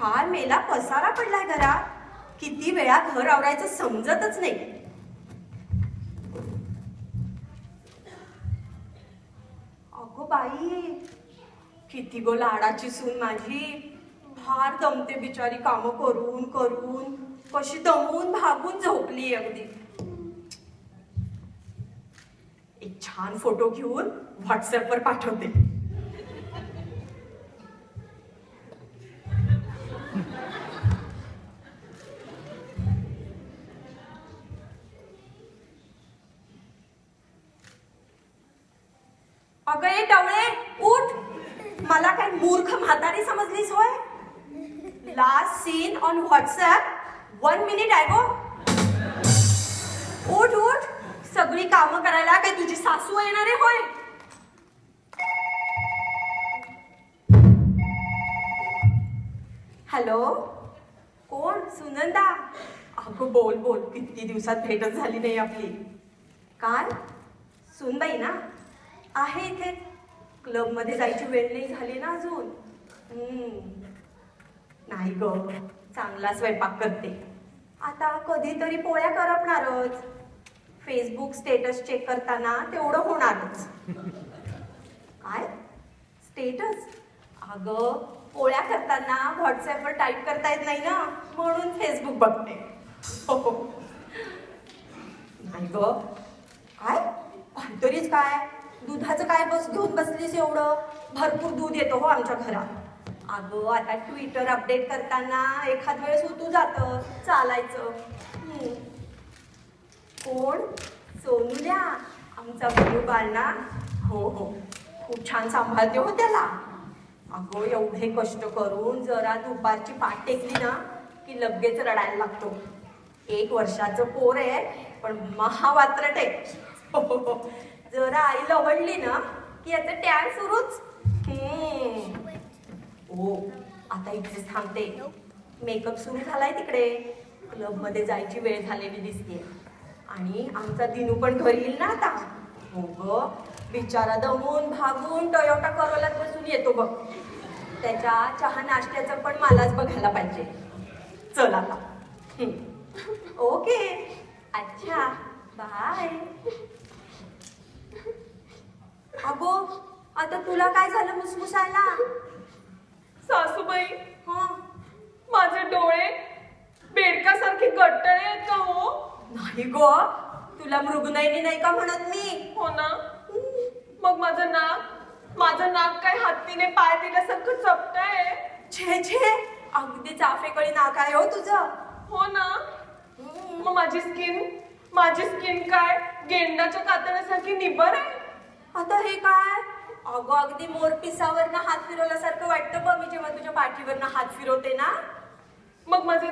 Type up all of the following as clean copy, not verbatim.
काय मेला पसारा पडलाय घरात. किती वेळा घर आवरायचं समजतच नाही. अगो बाई, किती गो लाडाची सून माझी. फार दमते बिचारी कामं करून करून. कशी दमून भागून झोपली अगदी. एक छान फोटो घेऊन व्हॉट्सअपवर पाठवते. अगं ये टवळे, उठ. मला काय मूर्ख म्हातारी समजलीस होय? Last seen on WhatsApp 1 minute आहे गो. उठ उठ. सगळी कामं करायला काय तुझी सासू येणार आहे होय? हॅलो, कोण? सुनंदा. अगं बोल बोल, किती दिवसात भेटच झाली नाही आपली. काय? सुनबाई ना आहे इथे. क्लब मध्ये जायची वेळ नाही झाली ना अजून. नाही ग, चांगला स्वयंपाक करते. आता कधीतरी पोळ्या करपणारच. फेसबुक स्टेटस चेक करताना तेवढं होणारच. काय स्टेटस? अगं पोळ्या करताना व्हॉट्सअपवर टाईप करता येत नाही ना, म्हणून फेसबुक बघते. हो नाही ग. काय काहीतरीच. काय दुधाचं काय बस घेऊन बसलीस एवढं? भरपूर दूध येतो हो आमच्या घरात. अगं आता ट्विटर अपडेट करताना एखाद वेळेस उतू जातं चालायचं. कोण? सोनूल्या, आमचा गुरु बाळ ना. हो हो, खूप छान सांभाळते हो त्याला. अगं एवढे कष्ट करून जरा दुपारची पाठ टेकली ना की लगेच रडायला लागतो. 1 वर्षाचं पोर आहे पण महावात्रट आहे. जरा आई लवडली ना की याचं टॅग सुरूच. हो आता इथेच थांबते. मेकअप सुरू झालाय तिकडे. क्लब मध्ये जायची वेळ झालेली दिसते. आणि आमचा दिनू पण घरी येईल ना आता. हो ग, बिचारा दमून भागून टोयोटा करोलात बसून येतो बघ. त्याच्या चहा नाश्त्याचं पण मलाच बघायला पाहिजे. चल आता. ओके, अच्छा, बाय. अगो आता तुला काय झालं मुसमुसायला? सासूबाई, माझे डोळे बेडकासारखे गट्टळे आहेत का हो? नाही गो, तुला मृगनयनी नाही का म्हणत मी? हो ना. मग माझं नाक काय हत्तीने पाय दिल्यासारखं चपटय. छे छे, अगदी चाफेकळी नाक आहे हो तुझं. हो ना. मग माझी स्किन काय गेंडाच्या कातण्यासारखी निबर आहे. आता हे काय? अगं अगदी मोरपिसावरनं हात फिरवल्यासारखं वाटतं बघ मी जेव्हा तुझ्या पाठीवरनं हात फिरवते ना. मग माझे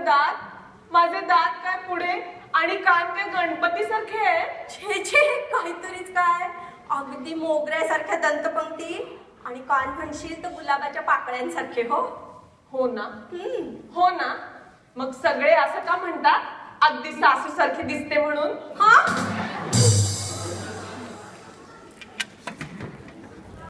दात काय पुढे आणि कान काय गणपती सारखे आहे. छे छे, काहीतरीच काय. अगदी मोगऱ्यासारख्या दंतपंक्ती आणि कान म्हणशील तर गुलाबाच्या पाकळ्यांसारखे. हो हो ना. हो ना. मग सगळे असं का म्हणतात अगदी सासू सारखी दिसते म्हणून? हा